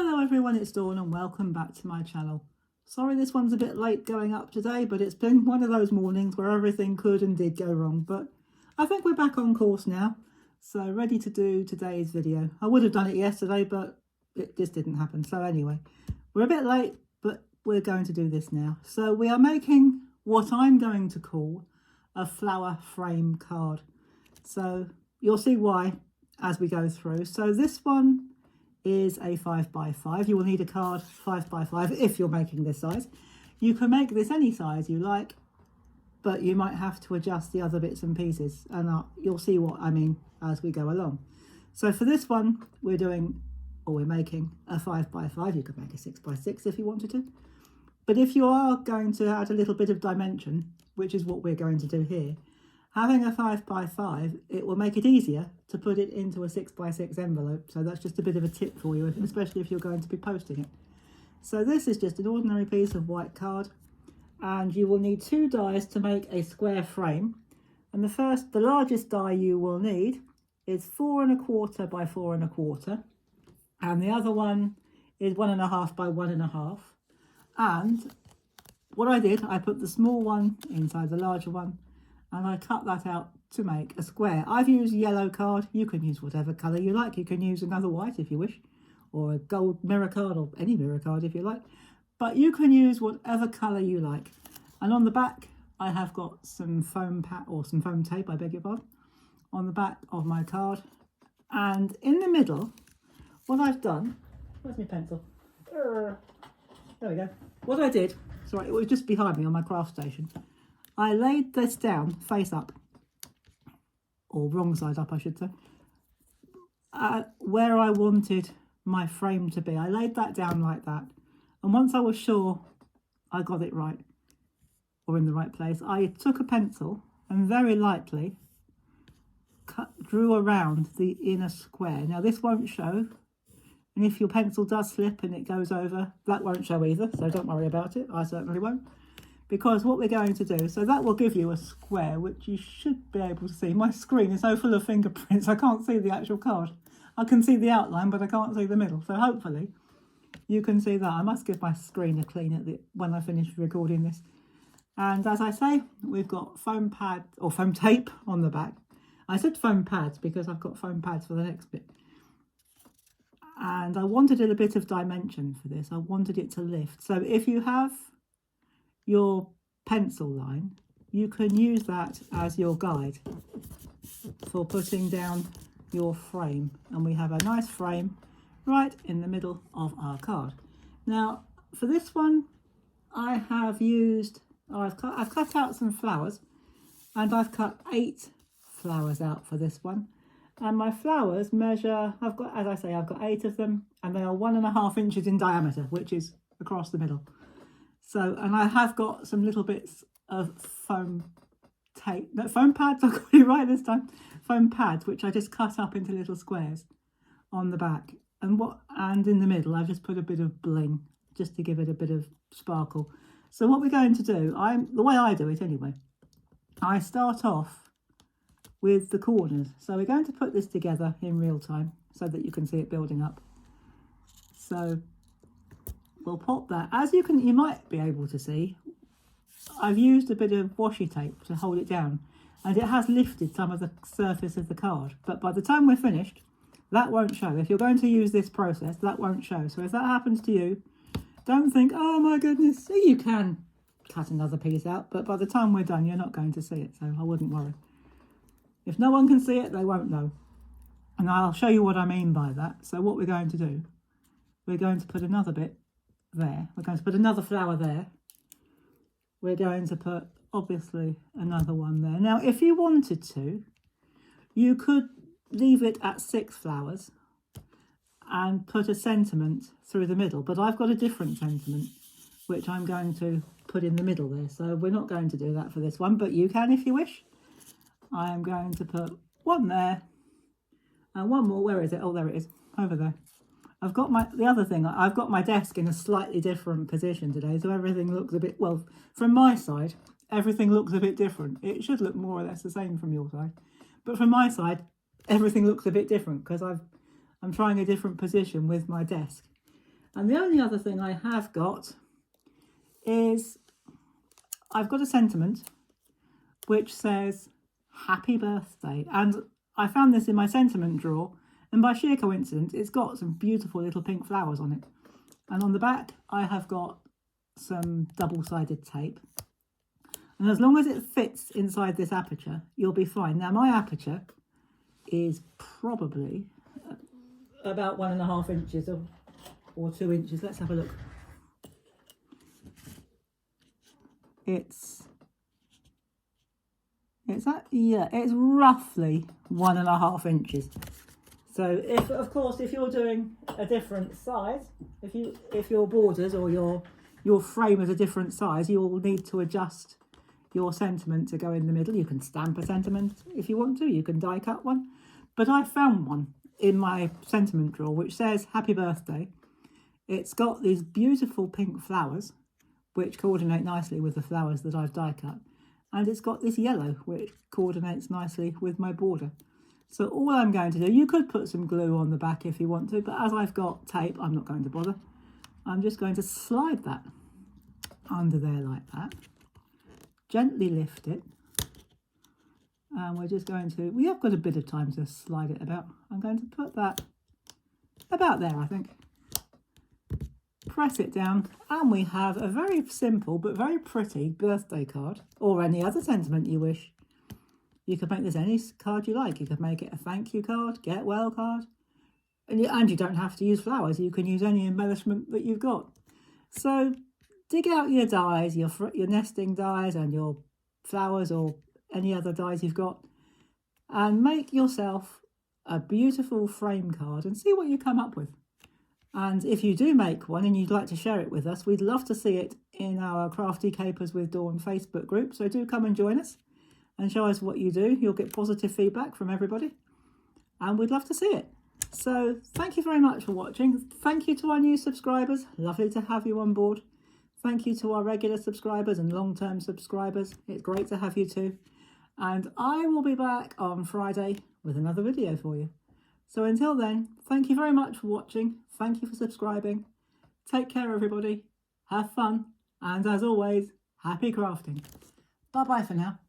Hello everyone, it's Dawn and welcome back to my channel. Sorry this one's a bit late going up today, but it's been one of those mornings where everything could and did go wrong, but I think we're back on course now, so ready to do today's video. I would have done it yesterday, but it just didn't happen. So anyway, we're a bit late, but we're going to do this now. So we are making what I'm going to call a flower frame card. So you'll see why as we go through. So this one is a 5x5. You will need a card 5x5 if you're making this size. You can make this any size you like, but you might have to adjust the other bits and pieces, and you'll see what I mean as we go along. So for this one, we're making a 5x5. You could make a 6x6 if you wanted to, but if you are going to add a little bit of dimension, which is what we're going to do here, having a 5x5, it will make it easier to put it into a 6x6 envelope. So that's just a bit of a tip for you, especially if you're going to be posting it. So this is just an ordinary piece of white card, and you will need 2 dies to make a square frame. And the largest die you will need is 4 1/4 by 4 1/4, and the other one is 1 1/2 by 1 1/2. And what I did, I put the small one inside the larger one, and I cut that out to make a square. I've used yellow card. You can use whatever colour you like. You can use another white if you wish, or a gold mirror card, or any mirror card if you like. But you can use whatever colour you like. And on the back, I have got some foam tape, I beg your pardon, on the back of my card. And in the middle, what I've done, where's my pencil? There we go. What I did, sorry, it was just behind me on my craft station. I laid this down face up, or wrong side up I should say, where I wanted my frame to be. I laid that down like that, and once I was sure I got it right, or in the right place, I took a pencil and very lightly drew around the inner square. Now this won't show, and if your pencil does slip and it goes over, that won't show either, so don't worry about it. I certainly won't. Because what we're going to do, so that will give you a square, which you should be able to see. My screen is so full of fingerprints, I can't see the actual card. I can see the outline, but I can't see the middle. So hopefully you can see that. I must give my screen a clean when I finish recording this. And as I say, we've got foam pad or foam tape on the back. I said foam pads because I've got foam pads for the next bit. And I wanted a bit of dimension for this. I wanted it to lift. So if you have your pencil line, you can use that as your guide for putting down your frame, and we have a nice frame right in the middle of our card. Now for this one, I have used, I've cut out some flowers, and I've cut 8 flowers out for this one, and my flowers measure, I've got 8 of them, and they are 1 1/2 inches in diameter, which is across the middle. So, and I have got some little bits of foam tape, no, foam pads, I got it right this time, foam pads, which I just cut up into little squares on the back. And in the middle, I've just put a bit of bling, just to give it a bit of sparkle. So what we're going to do, the way I do it anyway, I start off with the corners. So we're going to put this together in real time so that you can see it building up. So we'll pop that. As you might be able to see, I've used a bit of washi tape to hold it down, and it has lifted some of the surface of the card, but by the time we're finished, that won't show. If you're going to use this process, that won't show. So if that happens to you, don't think, oh my goodness. You can cut another piece out, but by the time we're done, you're not going to see it, so I wouldn't worry. If no one can see it, they won't know, and I'll show you what I mean by that. So what we're going to do, we're going to put another bit there, we're going to put another flower there, we're going to put obviously another one there. Now if you wanted to, you could leave it at 6 flowers and put a sentiment through the middle, but I've got a different sentiment which I'm going to put in the middle there, so we're not going to do that for this one, but you can if you wish. I am going to put one there and one more. Where is it? Oh, there it is, over there. I've got I've got my desk in a slightly different position today, so everything looks a bit, well, from my side, everything looks a bit different. It should look more or less the same from your side, but from my side, everything looks a bit different because I'm trying a different position with my desk. And the only other thing I have got is I've got a sentiment which says happy birthday, and I found this in my sentiment drawer, and by sheer coincidence it's got some beautiful little pink flowers on it. And on the back I have got some double-sided tape, and as long as it fits inside this aperture you'll be fine. Now my aperture is probably about 1.5 inches or 2 inches. Let's have a look. It's roughly 1.5 inches. So if you're doing a different size, if your borders or your frame is a different size, you'll need to adjust your sentiment to go in the middle. You can stamp a sentiment if you want to, you can die cut one. But I found one in my sentiment drawer which says happy birthday. It's got these beautiful pink flowers which coordinate nicely with the flowers that I've die cut. And it's got this yellow which coordinates nicely with my border. So all I'm going to do, you could put some glue on the back if you want to, but as I've got tape, I'm not going to bother. I'm just going to slide that under there like that. Gently lift it. And we're just going to, we have got a bit of time to slide it about. I'm going to put that about there, I think. Press it down, and we have a very simple but very pretty birthday card, or any other sentiment you wish. You could make this any card you like. You could make it a thank you card, get well card, and you don't have to use flowers. You can use any embellishment that you've got. So dig out your dies, your nesting dies and your flowers or any other dies you've got, and make yourself a beautiful frame card and see what you come up with. And if you do make one and you'd like to share it with us, we'd love to see it in our Crafty Capers with Dawn Facebook group. So do come and join us and show us what you do. You'll get positive feedback from everybody and we'd love to see it. So thank you very much for watching. Thank you to our new subscribers. Lovely to have you on board. Thank you to our regular subscribers and long-term subscribers. It's great to have you too. And I will be back on Friday with another video for you. So until then, thank you very much for watching. Thank you for subscribing. Take care, everybody. Have fun. And as always, happy crafting. Bye-bye for now.